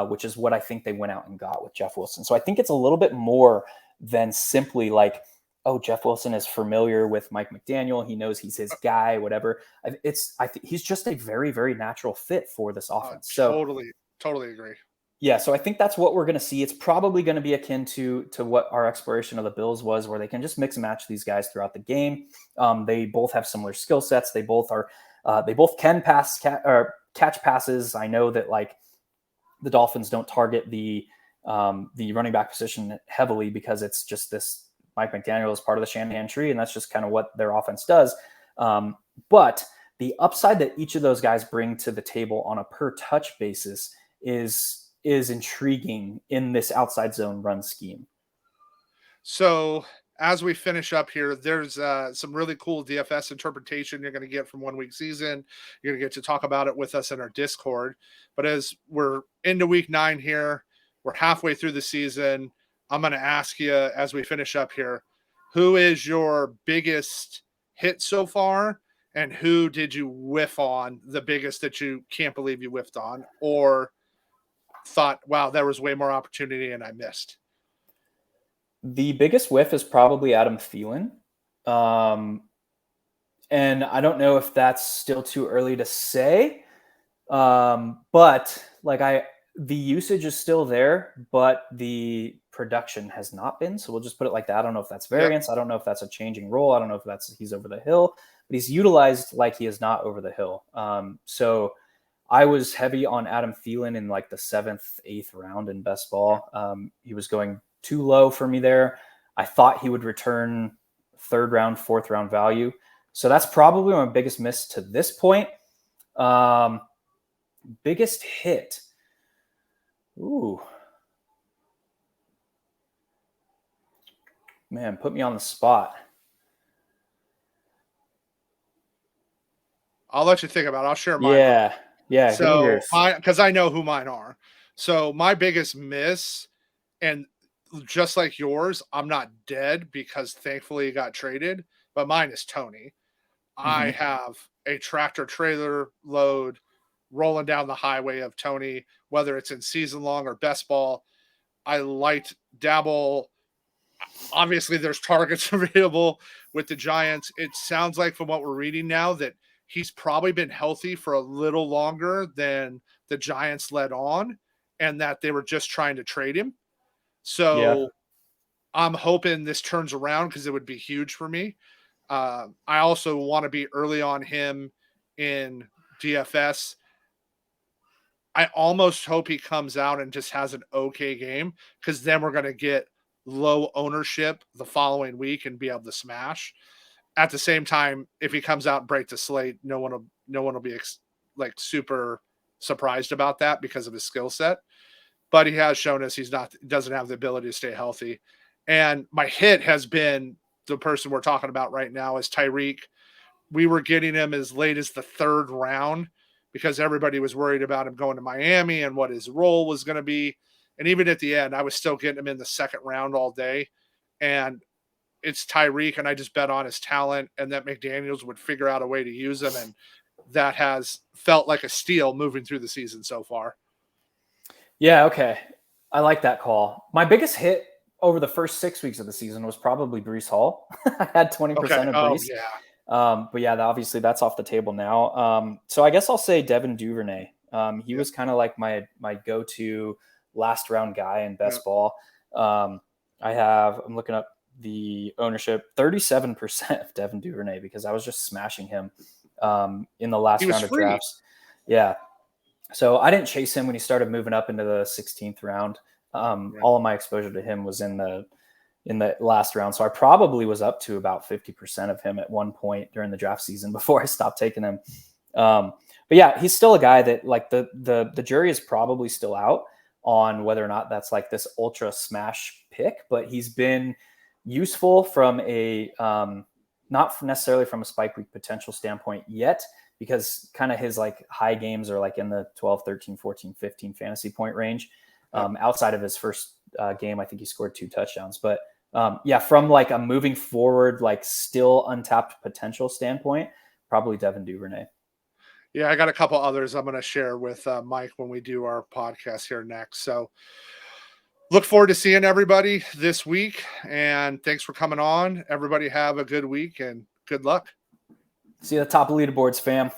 which is what I think they went out and got with Jeff Wilson. So I think it's a little bit more than simply like, oh, Jeff Wilson is familiar with Mike McDaniel. He knows he's his guy, whatever. I think he's just a very, very natural fit for this offense. Totally agree. Yeah, so I think that's what we're going to see. It's probably going to be akin to what our exploration of the Bills was, where they can just mix and match these guys throughout the game. They both have similar skill sets. They both can catch passes. I know that like the Dolphins don't target the running back position heavily because it's just this Mike McDaniel is part of the Shanahan tree, and that's just kind of what their offense does. But the upside that each of those guys bring to the table on a per touch basis is intriguing in this outside zone run scheme. So as we finish up here, there's some really cool DFS interpretation you're going to get from 1 week season. You're going to get to talk about it with us in our Discord. But as we're into week 9 here, we're halfway through the season. I'm going to ask you as we finish up here, who is your biggest hit so far? And who did you whiff on the biggest that you can't believe you whiffed on, or thought, wow, there was way more opportunity and I missed? The biggest whiff is probably Adam Thielen. And I don't know if that's still too early to say. But like the usage is still there, but the production has not been. So we'll just put it like that. I don't know if that's variance. Yep. I don't know if that's a changing role. I don't know if he's over the hill, but he's utilized like he is not over the hill. So I was heavy on Adam Thielen in like the 7th, 8th round in best ball. He was going too low for me there. I thought he would return 3rd round, 4th round value. So that's probably my biggest miss to this point. Biggest hit. Ooh. Man, put me on the spot. I'll let you think about it. I'll share mine. Yeah. So, because I know who mine are. So my biggest miss, and just like yours, I'm not dead because thankfully he got traded, but mine is Tony. Mm-hmm. I have a tractor trailer load rolling down the highway of Tony, whether it's in season long or best ball. I liked Dabble. Obviously, there's targets available with the Giants. It sounds like from what we're reading now that he's probably been healthy for a little longer than the Giants let on. and that they were just trying to trade him. Yeah. So I'm hoping this turns around because it would be huge for me. I also want to be early on him in DFS. I almost hope he comes out and just has an okay game, because then we're going to get low ownership the following week and be able to smash. At the same time, if he comes out and break the slate, no one will be like super surprised about that because of his skill set. But he has shown us doesn't have the ability to stay healthy. And my hit has been the person we're talking about right now is Tyreek. We were getting him as late as the 3rd round because everybody was worried about him going to Miami and what his role was going to be. And even at the end, I was still getting him in the 2nd round all day. And it's Tyreek, and I just bet on his talent and that McDaniels would figure out a way to use him. And that has felt like a steal moving through the season so far. Yeah, okay. I like that call. My biggest hit over the first 6 weeks of the season was probably Breece Hall. I had 20% of Breece. But yeah, obviously that's off the table now. So I guess I'll say Devin Duvernay. He was kind of like my go-to last round guy in best ball. I'm looking up the ownership, 37% of Devin Duvernay, because I was just smashing him in the last round of drafts. Yeah. So I didn't chase him when he started moving up into the 16th round. All of my exposure to him was in the last round. So I probably was up to about 50% of him at one point during the draft season before I stopped taking him. But yeah, he's still a guy that, like, the jury is probably still out on whether or not that's like this ultra smash pick, but he's been useful from a, not necessarily from a spike week potential standpoint yet, because kind of his like high games are like in the 12, 13, 14, 15 fantasy point range. Outside of his first game, I think he scored 2 touchdowns. But yeah, from like a moving forward, like still untapped potential standpoint, probably Devin Duvernay. Yeah, I got a couple others I'm going to share with Mike when we do our podcast here next. So look forward to seeing everybody this week. And thanks for coming on. Everybody have a good week and good luck. See you at the top of leaderboards, fam.